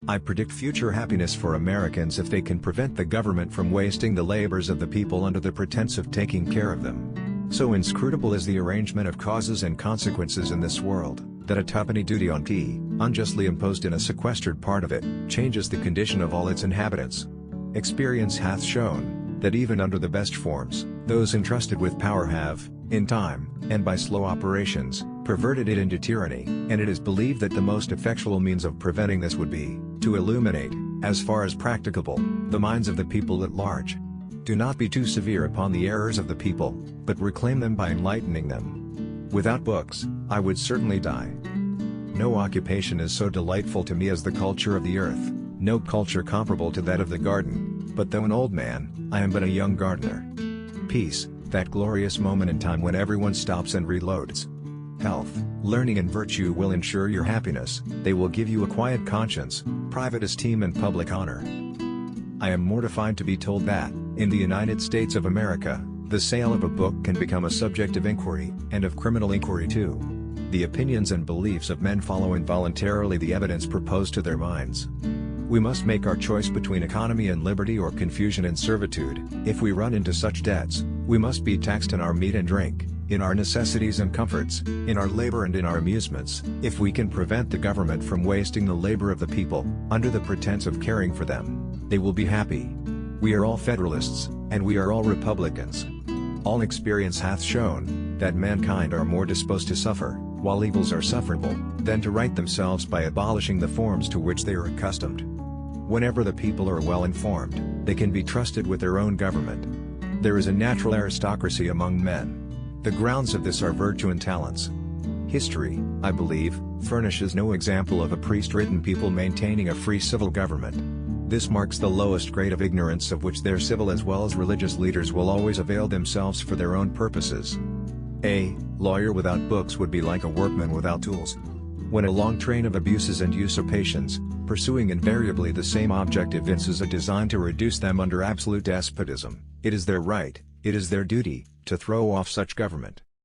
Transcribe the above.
I predict future happiness for Americans if they can prevent the government from wasting the labors of the people under the pretense of taking care of them. So inscrutable is the arrangement of causes and consequences in this world, that a twopenny duty on tea, unjustly imposed in a sequestered part of it, changes the condition of all its inhabitants. Experience hath shown, that even under the best forms, those entrusted with power have, in time, and by slow operations, perverted it into tyranny, and it is believed that the most effectual means of preventing this would be, to illuminate, as far as practicable, the minds of the people at large. Do not be too severe upon the errors of the people, but reclaim them by enlightening them. Without books, I would certainly die. No occupation is so delightful to me as the culture of the earth, no culture comparable to that of the garden, but though an old man, I am but a young gardener. Peace, that glorious moment in time when everyone stops and reloads. Health, learning and virtue will ensure your happiness, they will give you a quiet conscience, private esteem and public honor. I am mortified to be told that, in the United States of America, the sale of a book can become a subject of inquiry, and of criminal inquiry too. The opinions and beliefs of men follow involuntarily the evidence proposed to their minds. We must make our choice between economy and liberty or confusion and servitude. If we run into such debts, we must be taxed in our meat and drink, in our necessities and comforts, in our labor and in our amusements. If we can prevent the government from wasting the labor of the people, under the pretense of caring for them, they will be happy. We are all Federalists, and we are all Republicans. All experience hath shown, that mankind are more disposed to suffer, while evils are sufferable, than to right themselves by abolishing the forms to which they are accustomed. Whenever the people are well informed, they can be trusted with their own government. There is a natural aristocracy among men. The grounds of this are virtue and talents. History, I believe, furnishes no example of a priest-ridden people maintaining a free civil government. This marks the lowest grade of ignorance of which their civil as well as religious leaders will always avail themselves for their own purposes. A lawyer without books would be like a workman without tools. When a long train of abuses and usurpations, pursuing invariably the same object evinces a design to reduce them under absolute despotism, it is their right, it is their duty, to throw off such government.